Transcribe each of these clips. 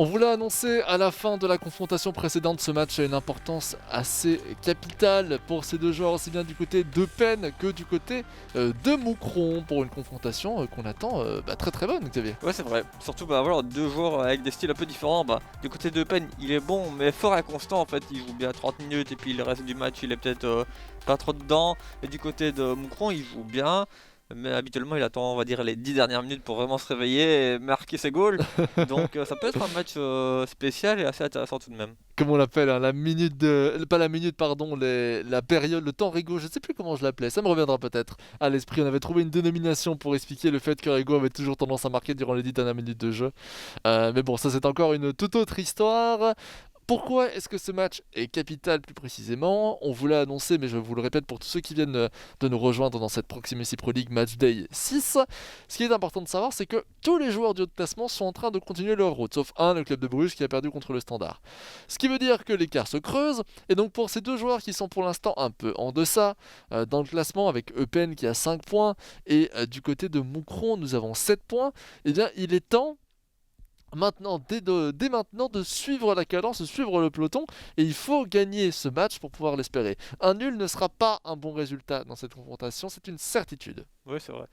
On vous l'a annoncé à la fin de la confrontation précédente, ce match a une importance assez capitale pour ces deux joueurs, aussi bien du côté d'Eupen que du côté de Moucron, pour une confrontation qu'on attend très très bonne, Xavier. Ouais, c'est vrai. Surtout, voilà, deux joueurs avec des styles un peu différents. Du côté de Pen, il est bon, mais fort inconstant en fait. Il joue bien 30 minutes et puis le reste du match, il est peut-être pas trop dedans. Et du côté de Moucron, il joue bien. Mais habituellement, il attend, on va dire, les 10 dernières minutes pour vraiment se réveiller et marquer ses goals. Donc, ça peut être un match spécial et assez intéressant tout de même. Comme on l'appelle, hein, la minute de... Pas la minute, pardon, la période, le temps Rego, je ne sais plus comment je l'appelais, ça me reviendra peut-être à l'esprit. On avait trouvé une dénomination pour expliquer le fait que Rego avait toujours tendance à marquer durant les 10 dernières minutes de jeu. Mais bon, ça c'est encore une toute autre histoire. Pourquoi est-ce que ce match est capital plus précisément? On vous l'a annoncé, mais je vous le répète pour tous ceux qui viennent de nous rejoindre dans cette Proximus Pro League Match Day 6. Ce qui est important de savoir, c'est que tous les joueurs du haut de classement sont en train de continuer leur route, sauf un, le club de Bruges, qui a perdu contre le Standard. Ce qui veut dire que l'écart se creuse, et donc pour ces deux joueurs qui sont pour l'instant un peu en deçà dans le classement, avec Eupen qui a 5 points, et du côté de Moucron, nous avons 7 points, eh bien il est temps maintenant, dès maintenant, de suivre la cadence, de suivre le peloton, et il faut gagner ce match pour pouvoir l'espérer. Un nul ne sera pas un bon résultat dans cette confrontation, c'est une certitude. Oui, c'est vrai.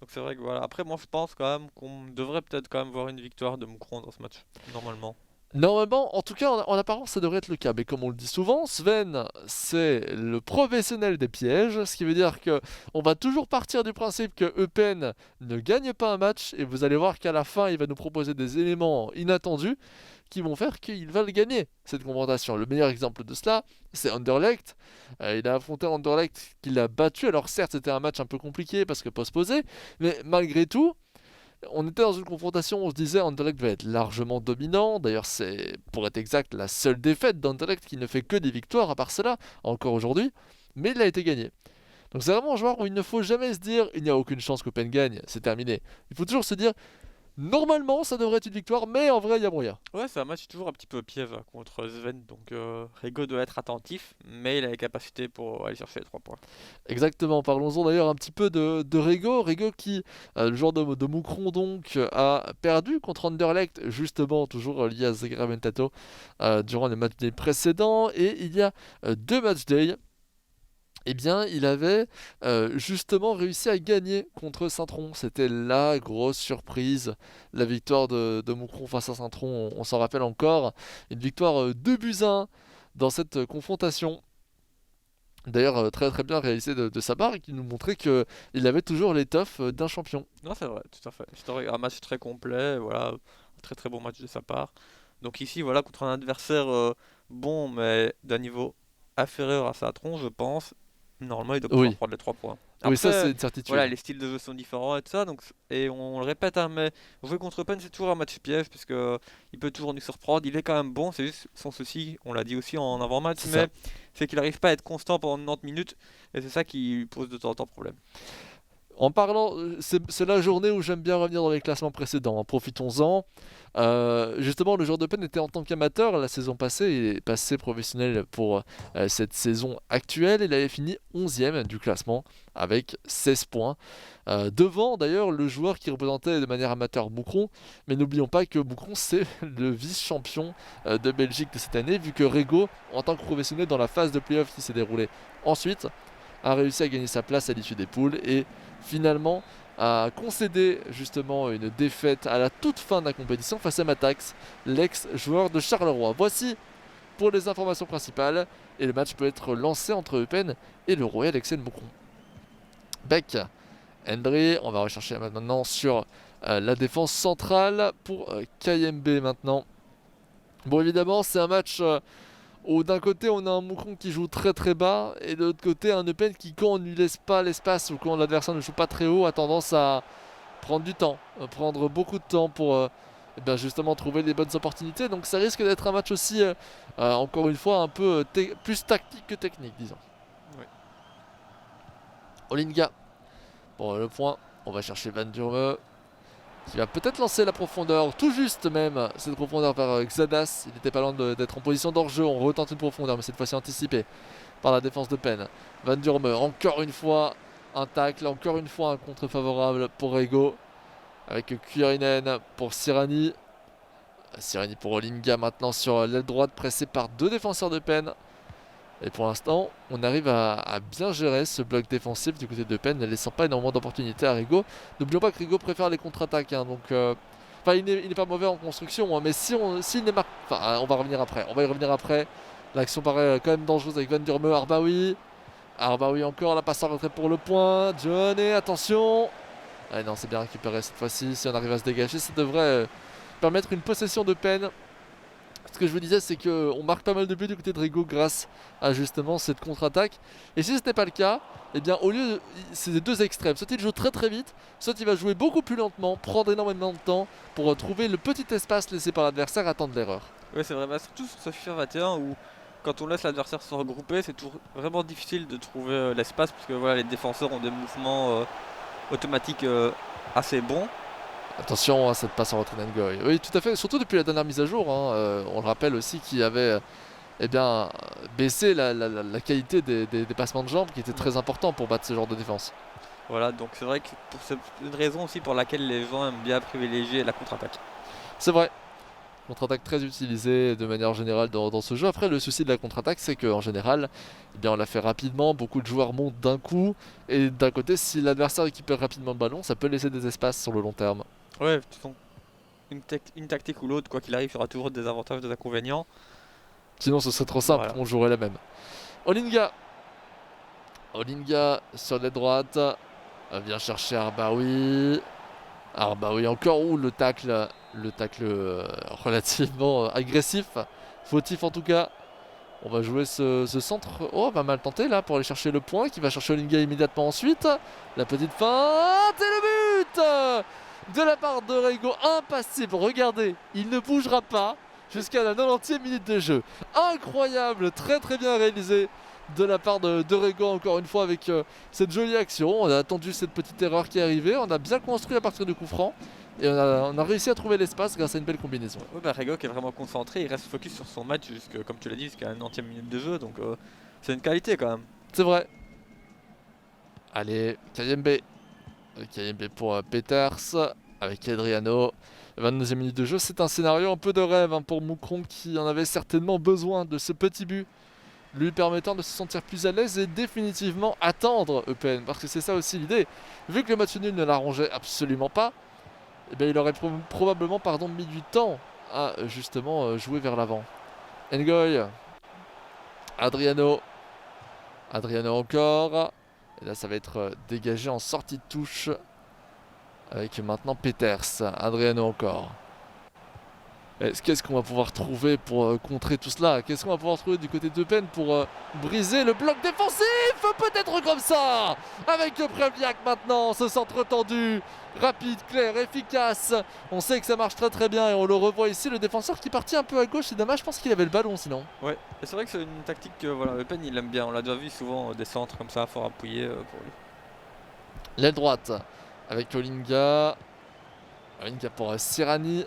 Donc, c'est vrai que voilà. Après, moi, je pense quand même qu'on devrait peut-être quand même voir une victoire de Moucron dans ce match, normalement. Normalement, en tout cas en apparence, ça devrait être le cas. Mais comme on le dit souvent, Sven, c'est le professionnel des pièges, ce qui veut dire que on va toujours partir du principe que Eupen ne gagne pas un match, et vous allez voir qu'à la fin, il va nous proposer des éléments inattendus qui vont faire qu'il va le gagner, cette confrontation. Le meilleur exemple de cela, c'est Anderlecht. Il a affronté Anderlecht qu'il a battu. Alors certes, c'était un match un peu compliqué parce que postposé, mais malgré tout, on était dans une confrontation où on se disait Anderlecht va être largement dominant. D'ailleurs, c'est, pour être exact, la seule défaite d'Anderlecht qui ne fait que des victoires à part cela, encore aujourd'hui. Mais il a été gagné. Donc c'est vraiment un joueur où il ne faut jamais se dire il n'y a aucune chance qu'Open gagne, c'est terminé. Il faut toujours se dire normalement ça devrait être une victoire, mais en vrai il y a moyen. Ouais, c'est un match toujours un petit peu piège contre Sven. Donc, Rego doit être attentif, mais il a les capacités pour aller chercher les 3 points. Exactement, parlons-en d'ailleurs un petit peu de Rego. Rego qui, le joueur de Moucron donc, a perdu contre Anderlecht, justement toujours lié à Zagreb Tato, durant les matchs day précédents. Et il y a 2 matchs day, eh bien, il avait justement réussi à gagner contre Saint-Tron. C'était la grosse surprise, la victoire de Moucron face à Saint-Tron. On s'en rappelle encore, une victoire 2-1 dans cette confrontation. D'ailleurs, très très bien réalisé de sa part, et qui nous montrait qu'il avait toujours l'étoffe d'un champion. Non, c'est vrai, tout à fait. C'était un match très complet, voilà, un très très bon match de sa part. Donc ici, voilà, contre un adversaire bon, mais d'un niveau inférieur à Satron, je pense, normalement, il doit pouvoir Oui, prendre les 3 points. oui, ça c'est Après, une certitude. voilà, les styles de jeu sont différents et tout ça, donc, et on le répète, hein, mais jouer contre Pen, c'est toujours un match piège, puisque il peut toujours nous surprendre. Il est quand même bon, c'est juste son souci, on l'a dit aussi en avant-match, C'est ça. mais c'est qu'il n'arrive pas à être constant pendant 90 minutes, et c'est ça qui lui pose de temps en temps problème. En parlant, c'est la journée où j'aime bien revenir dans les classements précédents, hein. Profitons-en. Justement, le joueur de peine était en tant qu'amateur la saison passée, il est passé professionnel pour cette saison actuelle. Il avait fini 11e du classement avec 16 points. Devant d'ailleurs le joueur qui représentait de manière amateur Moucron. Mais n'oublions pas que Moucron c'est le vice-champion de Belgique de cette année, vu que Rego, en tant que professionnel dans la phase de playoff qui s'est déroulée ensuite, a réussi à gagner sa place à l'issue des poules et finalement a concédé justement une défaite à la toute fin de la compétition face à Matax, l'ex-joueur de Charleroi. Voici pour les informations principales, et le match peut être lancé entre Eupen et le Royal Excel Moucron. Beck, Hendry, on va rechercher maintenant sur la défense centrale pour KMB maintenant. Bon, évidemment, c'est un match où d'un côté on a un Moucron qui joue très très bas, et de l'autre côté un Eupen qui, quand on ne lui laisse pas l'espace ou quand l'adversaire ne joue pas très haut, a tendance à prendre du temps, prendre beaucoup de temps pour eh bien justement trouver les bonnes opportunités. Donc ça risque d'être un match aussi, encore une fois, un peu plus tactique que technique, disons. Oui. Olinga, pour le point, on va chercher Van Durme, qui va peut-être lancer la profondeur, tout juste même, cette profondeur vers Xadas. Il n'était pas loin d'être en position d'hors-jeu. On retente une profondeur, mais cette fois-ci anticipée par la défense de Pen. Van Durme, encore une fois, un tacle, encore une fois un contre favorable pour Rego, avec Kuirinen pour Sirani. Sireni pour Olinga maintenant sur l'aile droite, pressé par 2 défenseurs de Penn. Et pour l'instant, on arrive à bien gérer ce bloc défensif du côté de Penn, ne laissant pas énormément d'opportunités à Rigaud. N'oublions pas que Rigaud préfère les contre-attaques, hein, donc... Enfin, il n'est pas mauvais en construction, hein, mais s'il n'est marqué... Enfin, on va revenir après. On va y revenir après. L'action paraît quand même dangereuse avec Van Durme, Arbaoui. Arbaoui encore, la passe en retrait pour le point. Johnny, attention. Ah non, c'est bien récupéré cette fois-ci. Si on arrive à se dégager, ça devrait permettre une possession de Penn. Ce que je vous disais, c'est qu'on marque pas mal de buts du côté de Rigaud grâce à justement cette contre-attaque. Et si ce n'était pas le cas, eh bien au lieu, c'est des deux extrêmes. Soit il joue très très vite, soit il va jouer beaucoup plus lentement, prendre énormément de temps pour trouver le petit espace laissé par l'adversaire, attendre l'erreur. Oui, c'est vrai, surtout sur ce FIFA 21 où quand on laisse l'adversaire se regrouper, c'est vraiment difficile de trouver l'espace parce que voilà, les défenseurs ont des mouvements automatiques assez bons. Attention à cette passe en retrait d'Ngoy. Oui, tout à fait, surtout depuis la dernière mise à jour. Hein, on le rappelle aussi qu'il avait baissé la qualité des passements de jambes qui était très important pour battre ce genre de défense. Voilà, donc c'est vrai que c'est une raison aussi pour laquelle les gens aiment bien privilégier la contre-attaque. C'est vrai. Contre-attaque très utilisée de manière générale dans ce jeu. Après, le souci de la contre-attaque, c'est qu'en général, on la fait rapidement, beaucoup de joueurs montent d'un coup, et d'un côté, si l'adversaire récupère rapidement le ballon, ça peut laisser des espaces sur le long terme. Ouais, de toute façon, une tactique ou l'autre, quoi qu'il arrive, il y aura toujours des avantages, des inconvénients. Sinon, ce serait trop simple, Voilà. on jouerait la même. Olinga sur la droite, vient chercher Arbaoui. Arbaoui encore, le tacle relativement agressif, fautif en tout cas. On va jouer ce centre, va mal tenté là pour aller chercher le point, qui va chercher Olinga immédiatement ensuite. La petite feinte et le but de la part de Rego, impassible, regardez, il ne bougera pas jusqu'à la 90e minute de jeu. Incroyable, très très bien réalisé de la part de Rego encore une fois avec cette jolie action. On a attendu cette petite erreur qui est arrivée, on a bien construit à partir du coup franc et on a réussi à trouver l'espace grâce à une belle combinaison. Oui, Rego qui est vraiment concentré, il reste focus sur son match comme tu l'as dit, jusqu'à la 90e minute de jeu, donc c'est une qualité quand même. C'est vrai. Allez, Kayembe pour Peters avec Adriano. 22e minute de jeu, c'est un scénario un peu de rêve pour Moucron qui en avait certainement besoin de ce petit but, lui permettant de se sentir plus à l'aise et définitivement attendre EPN, parce que c'est ça aussi l'idée. Vu que le match nul ne l'arrangeait absolument pas, il aurait probablement mis du temps à justement jouer vers l'avant. Ngoy, Adriano encore, et là ça va être dégagé en sortie de touche. Avec maintenant Peters, Adriano encore. Qu'est-ce qu'on va pouvoir trouver pour contrer tout cela? Qu'est-ce qu'on va pouvoir trouver du côté de Penn pour briser le bloc défensif? Peut-être comme ça. Avec Prevliak maintenant, ce centre tendu, rapide, clair, efficace. On sait que ça marche très très bien et on le revoit ici. Le défenseur qui partit un peu à gauche, c'est dommage, je pense qu'il avait le ballon sinon. Ouais, et c'est vrai que c'est une tactique que Le Pen il aime bien. On l'a déjà vu souvent des centres comme ça, fort appuyés pour lui. L'aile droite avec Olinga pour Sirani,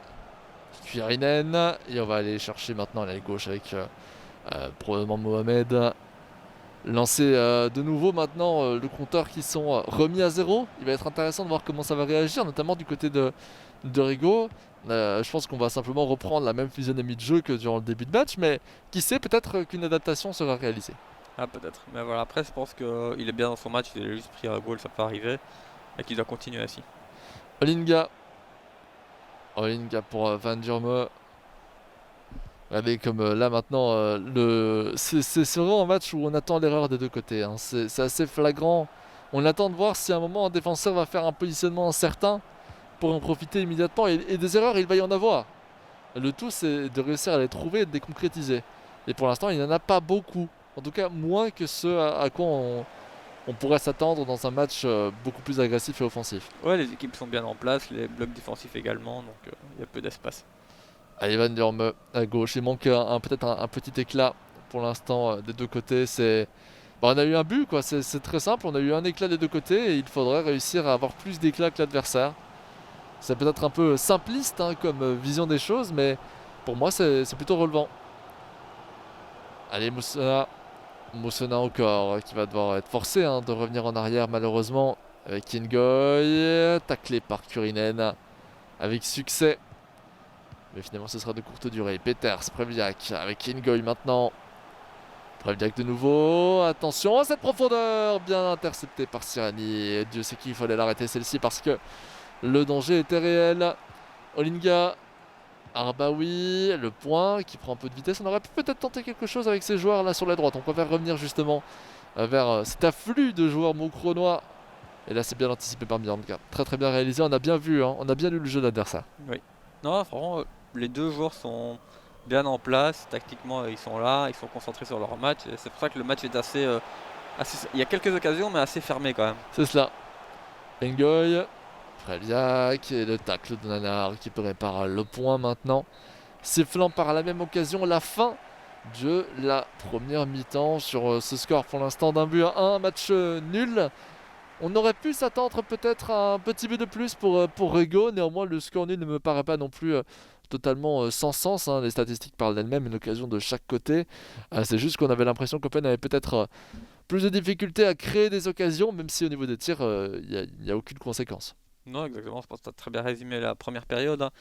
Kuirinen, et on va aller chercher maintenant l'aile gauche avec probablement Mohamed. Lancer de nouveau maintenant le compteur qui sont remis à 0. Il va être intéressant de voir comment ça va réagir, notamment du côté de Rigaud. Je pense qu'on va simplement reprendre la même physionomie de jeu que durant le début de match, mais qui sait, peut-être qu'une adaptation sera réalisée. Ah peut-être, mais voilà, après je pense qu'il est bien dans son match, il a juste pris un goal, ça peut arriver, et qu'il doit continuer ainsi. Olinga pour Van Durme. Regardez comme là maintenant, c'est vraiment un match où on attend l'erreur des deux côtés. Hein. C'est assez flagrant. On attend de voir si à un moment un défenseur va faire un positionnement incertain pour en profiter immédiatement. Et des erreurs, il va y en avoir. Le tout, c'est de réussir à les trouver et de les concrétiser. Et pour l'instant, il n'y en a pas beaucoup. En tout cas, moins que ce à quoi on pourrait s'attendre dans un match beaucoup plus agressif et offensif. Ouais, les équipes sont bien en place, les blocs défensifs également, donc il y a peu d'espace. Allez, Van Durme à gauche, il manque peut-être un petit éclat pour l'instant des deux côtés. On a eu un but, quoi. C'est très simple, on a eu un éclat des deux côtés et il faudrait réussir à avoir plus d'éclat que l'adversaire. C'est peut-être un peu simpliste comme vision des choses, mais pour moi c'est plutôt relevant. Allez, Moussena encore, qui va devoir être forcé de revenir en arrière malheureusement avec Ngoy, taclé par Kuirinen avec succès. Mais finalement ce sera de courte durée. Peters, Previak avec Ingoy maintenant. Previak de nouveau, attention à cette profondeur, bien intercepté par Sirani. Dieu sait qu'il fallait l'arrêter celle-ci parce que le danger était réel. Olinga, Arbaoui, le point qui prend un peu de vitesse. On aurait pu peut-être tenter quelque chose avec ces joueurs là sur la droite. On préfère revenir justement vers cet afflux de joueurs moucronois. Et là c'est bien anticipé par Bjornka. Très très bien réalisé, on a bien vu, hein. On a bien lu le jeu d'adversaire. Oui. Non, franchement, les deux joueurs sont bien en place. Tactiquement, ils sont là, ils sont concentrés sur leur match. Et c'est pour ça que le match est assez. Il y a quelques occasions, mais assez fermé quand même. C'est cela. Engoy, Previak et le tacle de Nanar qui prépare le point maintenant. Sifflant par la même occasion la fin de la première mi-temps sur ce score pour l'instant d'un but à un, match nul. On aurait pu s'attendre peut-être à un petit but de plus pour Rego. Néanmoins, le score nul ne me paraît pas non plus totalement sans sens, hein. Les statistiques parlent d'elles-mêmes, une occasion de chaque côté. C'est juste qu'on avait l'impression qu'Open avait peut-être plus de difficultés à créer des occasions, même si au niveau des tirs, il n'y a aucune conséquence. Non, exactement. Je pense que tu as très bien résumé la première période, hein.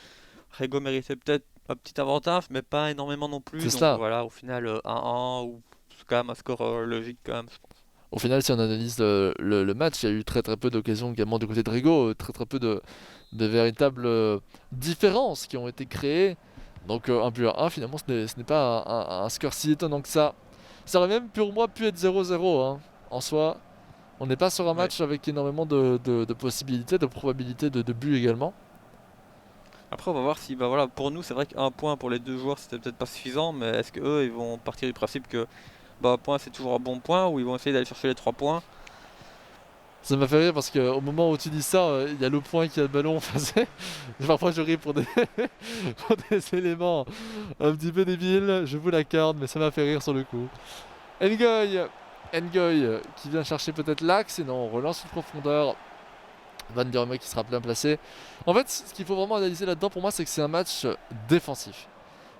Rego méritait peut-être un petit avantage, mais pas énormément non plus. C'est Donc cela. voilà, au final, 1-1, ou c'est quand même un score logique quand même, je pense. Au final, si on analyse le match, il y a eu très très peu d'occasions également du côté de Rego, très très peu de véritables différences qui ont été créées. Donc un but à 1, finalement, ce n'est pas un score si étonnant que ça. Ça aurait même pour moi pu être 0-0, hein. En soi, on n'est pas sur un Ouais. match avec énormément de possibilités, de probabilités de buts également. Après, on va voir si, bah voilà, pour nous, c'est vrai qu'un point pour les deux joueurs, c'était peut-être pas suffisant, mais est-ce que eux, ils vont partir du principe que bah, un point, c'est toujours un bon point, ou ils vont essayer d'aller chercher les 3 points? Ça m'a fait rire parce qu'au moment où tu dis ça, il y a le point qui a le ballon en face. Parfois je ris pour pour des éléments un petit peu débiles, je vous l'accorde, mais ça m'a fait rire sur le coup. Ngoy qui vient chercher peut-être l'axe, et non, on relance une profondeur. Van der Merwe qui sera bien placé. En fait, ce qu'il faut vraiment analyser là-dedans pour moi, c'est que c'est un match défensif.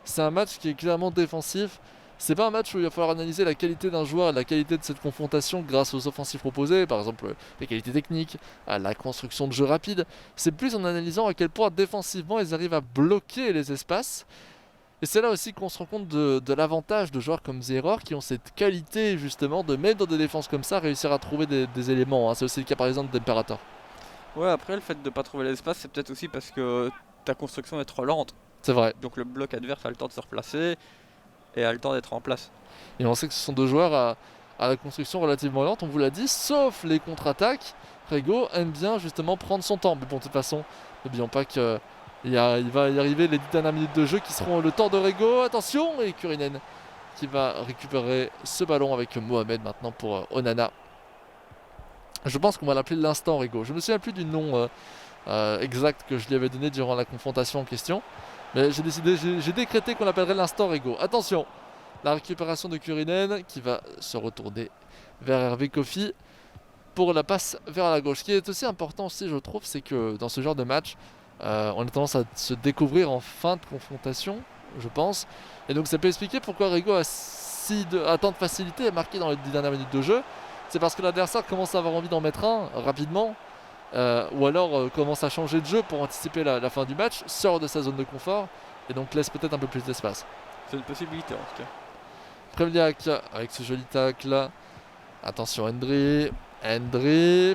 C'est un match qui est clairement défensif. C'est pas un match où il va falloir analyser la qualité d'un joueur et la qualité de cette confrontation grâce aux offensifs proposés, par exemple les qualités techniques, à la construction de jeu rapide. C'est plus en analysant à quel point défensivement ils arrivent à bloquer les espaces. Et c'est là aussi qu'on se rend compte de l'avantage de joueurs comme Zeror qui ont cette qualité justement de même dans des défenses comme ça réussir à trouver des éléments, hein. C'est aussi le cas par exemple d'Imperator. Ouais, après, le fait de pas trouver l'espace, c'est peut-être aussi parce que ta construction est trop lente. C'est vrai. Donc le bloc adverse a le temps de se replacer et a le temps d'être en place. Et on sait que ce sont deux joueurs à la construction relativement lente, on vous l'a dit, sauf les contre-attaques. Rego aime bien justement prendre son temps. Mais bon, de toute façon, n'oublions pas qu'il il va y arriver les 10 dernières minutes de jeu qui seront le temps de Rego. Attention, et Kurinen qui va récupérer ce ballon avec Mohamed maintenant pour Onana. Je pense qu'on va l'appeler l'instant Rego. Je me souviens plus du nom exact que je lui avais donné durant la confrontation en question. Mais j'ai décrété qu'on l'appellerait l'instant Rego. Attention, la récupération de Kurinen qui va se retourner vers Hervé Kofi pour la passe vers la gauche. Ce qui est aussi important aussi, je trouve, c'est que dans ce genre de match, on a tendance à se découvrir en fin de confrontation, je pense. Et donc ça peut expliquer pourquoi Rego a tant de facilité à marquer dans les 10 dernières minutes de jeu. C'est parce que l'adversaire commence à avoir envie d'en mettre un rapidement, ou alors commence à changer de jeu pour anticiper la fin du match, sort de sa zone de confort et donc laisse peut-être un peu plus d'espace. C'est une possibilité en tout cas. Prevliak avec ce joli tacle. Attention Hendry,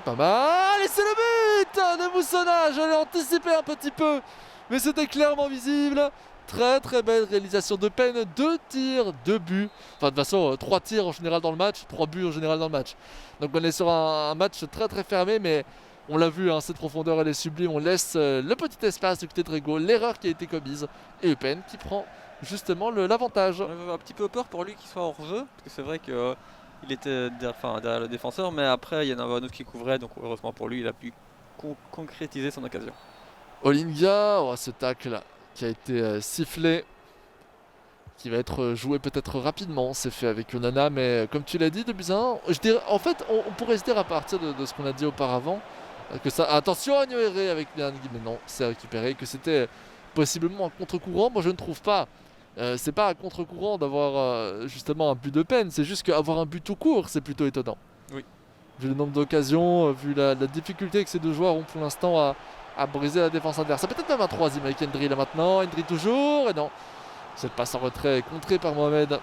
pas mal, et c'est le but de Moussona. Je l'ai anticipé un petit peu, mais c'était clairement visible. Très très belle réalisation de peine, 2 tirs, 2 buts. Enfin de toute façon 3 tirs en général dans le match, 3 buts en général dans le match. Donc on est sur un match très très fermé, mais on l'a vu, hein, cette profondeur elle est sublime. On laisse le petit espace du côté de Rego, l'erreur qui a été commise, et Eupen qui prend justement l'avantage. J'avais un petit peu peur pour lui qu'il soit hors jeu, parce que c'est vrai que il était derrière le défenseur, mais après il y en avait un autre qui couvrait, donc heureusement pour lui il a pu concrétiser son occasion. Olinga, oh, ce tacle qui a été sifflé, qui va être joué peut-être rapidement, c'est fait avec Onana, mais comme tu l'as dit, de Buzyn, je dirais, en fait, on pourrait se dire à partir de ce qu'on a dit auparavant, que ça, attention à Nyoeré avec Bianchi, mais non, c'est récupéré, que c'était possiblement un contre-courant. Moi je ne trouve pas, c'est pas un contre-courant d'avoir justement un but de peine, c'est juste qu'avoir un but tout court, c'est plutôt étonnant. Oui. Vu le nombre d'occasions, vu la difficulté que ces deux joueurs ont pour l'instant à briser la défense adverse. Peut-être même un troisième avec Hendry là maintenant. Hendry toujours, et non. Cette passe en retrait est contrée par Mohamed.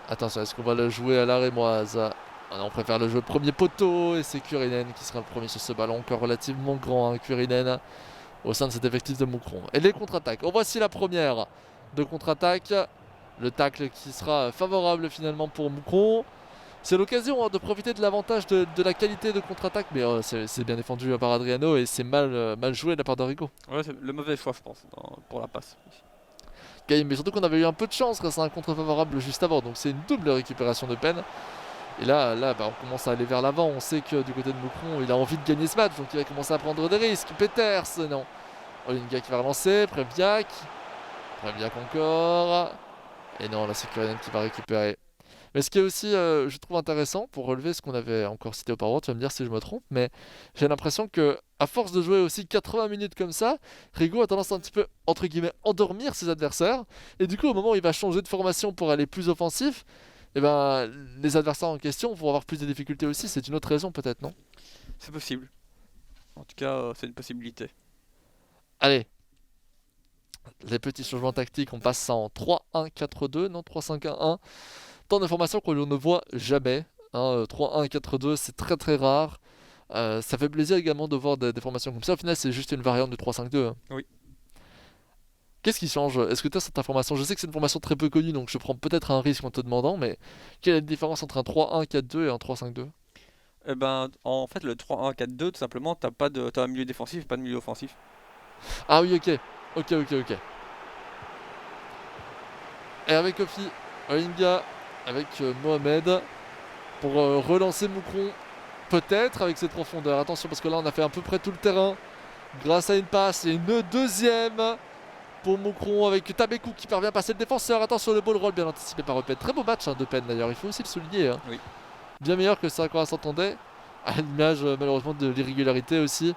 Attention, est-ce qu'on va le jouer à la rémoise? Ah non, on préfère le jouer premier poteau, et c'est Kurinen qui sera le premier sur ce ballon, encore relativement grand, hein, Kurinen, au sein de cet effectif de Moucron. Et les contre-attaques. Oh, voici la première de contre-attaque. Le tacle qui sera favorable finalement pour Moucron. C'est l'occasion, hein, de profiter de l'avantage de la qualité de contre-attaque, mais c'est bien défendu par Adriano et c'est mal joué de la part d'Origo. Ouais, c'est le mauvais choix, je pense, pour la passe. Mais surtout qu'on avait eu un peu de chance grâce à un contre favorable juste avant, donc c'est une double récupération de peine. Et là bah, on commence à aller vers l'avant, on sait que du côté de Moucron, il a envie de gagner ce match, donc il va commencer à prendre des risques. Peters, non. Olinga qui va relancer, Préviac encore. Et non, là c'est Kurinen qui va récupérer. Mais ce qui est aussi, je trouve intéressant, pour relever ce qu'on avait encore cité auparavant, tu vas me dire si je me trompe, mais j'ai l'impression que à force de jouer aussi 80 minutes comme ça, Rigaud a tendance à un petit peu, entre guillemets, endormir ses adversaires. Et du coup, au moment où il va changer de formation pour aller plus offensif, eh ben, les adversaires en question vont avoir plus de difficultés aussi. C'est une autre raison peut-être, non? C'est possible. En tout cas, c'est une possibilité. Allez, les petits changements tactiques, on passe ça en 3-1-4-2, non 3-5-1-1. Tant d'informations qu'on ne voit jamais. 3-1-4-2, c'est très très rare. Ça fait plaisir également de voir des formations comme ça. Au final, c'est juste une variante de 3-5-2. Hein. Oui. Qu'est-ce qui change? Est-ce que tu as cette information? Je sais que c'est une formation très peu connue, donc je prends peut-être un risque en te demandant, mais quelle est la différence entre un 3-1-4-2 et un 3-5-2? Eh ben, en fait, le 3-1-4-2, tout simplement, t'as un milieu défensif et pas de milieu offensif. Ah oui, ok. Ok. Et avec Kofi, Olinga, avec Mohamed, pour relancer Moucron, peut-être avec cette profondeur. Attention, parce que là, on a fait à peu près tout le terrain, grâce à une passe, et une deuxième pour Moucron, avec Tabekou qui parvient à passer le défenseur. Attention, le ball roll bien anticipé par Pen. Très beau match de Pen d'ailleurs, il faut aussi le souligner. Hein. Oui. Bien meilleur que ça quand on s'entendait, à l'image malheureusement de l'irrégularité aussi.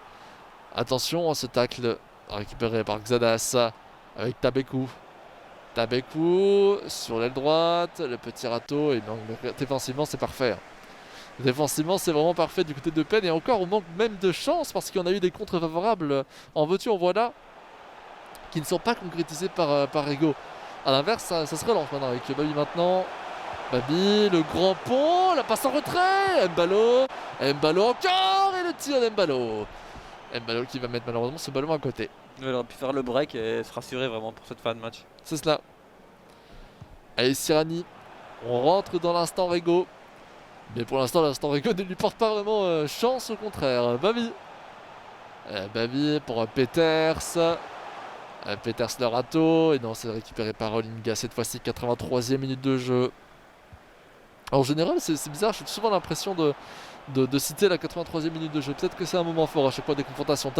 Attention, ce tacle récupéré par Xadas, avec Tabekou. Tabekou sur l'aile droite, le petit râteau, et non, défensivement c'est parfait. Hein. Défensivement c'est vraiment parfait du côté de Pen, et encore on manque même de chance parce qu'il y en a eu des contre favorables en veux-tu en voilà qui ne sont pas concrétisés par Ego. A l'inverse ça se relance maintenant avec Babi maintenant. Babi, le grand pont, la passe en retrait, Mbalo encore, et le tir d'Mbalo. Mbalo qui va mettre malheureusement ce ballon à côté. Il aurait pu faire le break et se rassurer vraiment pour cette fin de match. C'est cela. Allez, Sirani, on rentre dans l'instant Rego. Mais pour l'instant, l'instant Rego ne lui porte pas vraiment chance, au contraire. Babi. Babi pour Peters. Peters le râteau. Et non, c'est récupéré par Olinga cette fois-ci, 83e minute de jeu. En général, c'est bizarre, j'ai souvent l'impression de citer la 83e minute de jeu. Peut-être que c'est un moment fort à chaque fois des confrontations.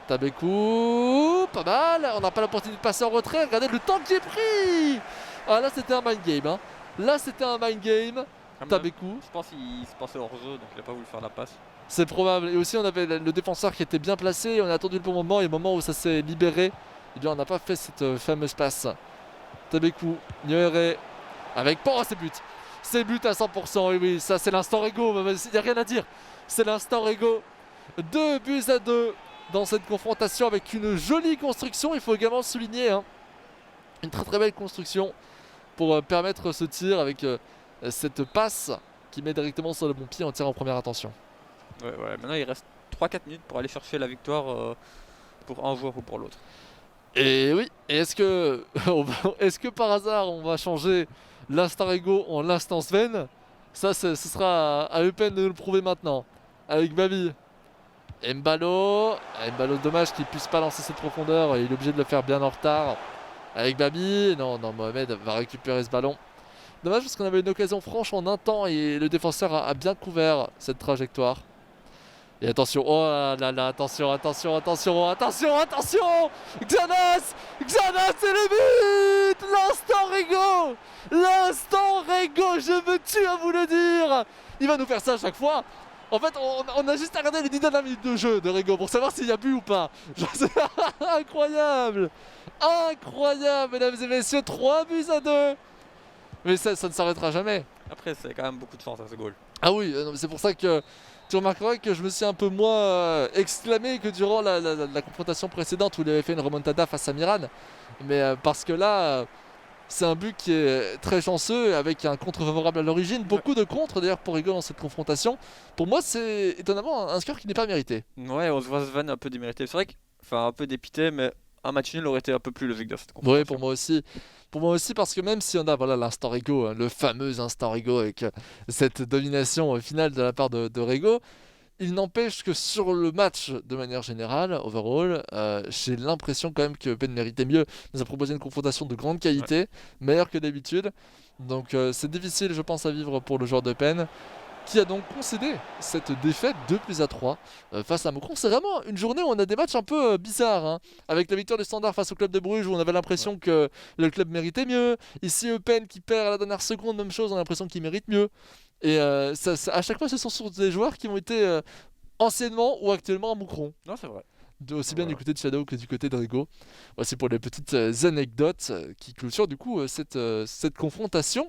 Tabekou, pas mal, on n'a pas l'opportunité de passer en retrait, regardez le temps qui est pris. Ah là c'était un mind game, hein. Là c'était un mind game, Tabekou. Je pense qu'il se pensait hors jeu, donc il n'a pas voulu faire la passe. C'est probable, et aussi on avait le défenseur qui était bien placé, on a attendu le bon moment, et au moment où ça s'est libéré, eh bien on n'a pas fait cette fameuse passe. Tabekou, Nyoere, avec Pan, c'est but à 100%, et oui, ça c'est l'instant Rego, il n'y a rien à dire, c'est l'instant Rego, 2-2 dans cette confrontation avec une jolie construction, il faut également le souligner, hein. Une très très belle construction pour permettre ce tir avec cette passe qui met directement sur le bon pied en tirant en première intention. Ouais, maintenant il reste 3-4 minutes pour aller chercher la victoire pour un joueur ou pour l'autre. Et oui, est-ce que par hasard on va changer l'instant Rego en l'instant Sven? Ça ce sera à Eupen de nous le prouver maintenant, avec Babi. Mbalo, dommage qu'il puisse pas lancer cette profondeur, il est obligé de le faire bien en retard. Avec Babi, non, Mohamed va récupérer ce ballon. Dommage parce qu'on avait une occasion franche en un temps et le défenseur a bien couvert cette trajectoire. Et attention, oh là, attention. Xanas, c'est le but. L'instant Rego, je me tue à vous le dire. Il va nous faire ça à chaque fois. En fait, on a juste à regarder les 10 dernières minutes de jeu de Rego pour savoir s'il y a but ou pas. Incroyable, mesdames et messieurs, 3-2 Mais ça ne s'arrêtera jamais. Après, c'est quand même beaucoup de chance à ce goal. Ah oui, non, mais c'est pour ça que tu remarqueras que je me suis un peu moins exclamé que durant la confrontation précédente où il avait fait une remontada face à Miran. Mais parce que là, c'est un but qui est très chanceux avec un contre favorable à l'origine. Beaucoup de contres d'ailleurs pour Rigo dans cette confrontation. Pour moi, c'est étonnamment un score qui n'est pas mérité. Ouais, on se voit Sven un peu démérité. C'est vrai que, enfin, un peu dépité, mais un match nul aurait été un peu plus logique dans cette Oui, confrontation. pour moi aussi. Pour moi aussi, parce que même si on a voilà, l'instant Rigo, hein, le fameux instant Rigo avec cette domination finale de la part de Rigo, il n'empêche que sur le match, de manière générale, overall, j'ai l'impression quand même que Ben méritait mieux. Il nous a proposé une confrontation de grande qualité, meilleure que d'habitude. Donc c'est difficile, je pense, à vivre pour le joueur de Penn, qui a donc concédé cette défaite 2-3 face à Moucron. C'est vraiment une journée où on a des matchs un peu bizarres, hein, avec la victoire du Standard face au club de Bruges où on avait l'impression que le club méritait mieux. Ici, Eupen qui perd à la dernière seconde, même chose, on a l'impression qu'il mérite mieux. Et à chaque fois, ce sont sur des joueurs qui ont été anciennement ou actuellement à Moucron. Non, c'est vrai. Aussi bien du côté de Shadow que du côté de Rigo. Voici pour les petites anecdotes qui clôturent du coup cette confrontation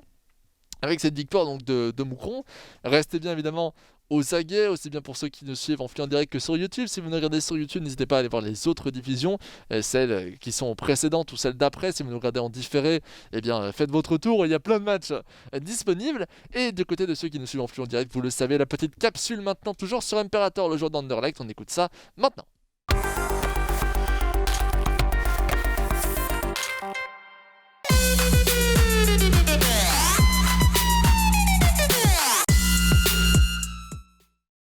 avec cette victoire donc de Moucron. Restez bien évidemment aux aguets, aussi bien pour ceux qui nous suivent en flux en direct que sur YouTube. Si vous nous regardez sur YouTube, n'hésitez pas à aller voir les autres diffusions, celles qui sont précédentes ou celles d'après. Si vous nous regardez en différé, eh bien faites votre tour, il y a plein de matchs disponibles. Et de côté de ceux qui nous suivent en flux en direct, vous le savez, la petite capsule maintenant toujours sur Imperator, le joueur d'Anderlecht. On écoute ça maintenant.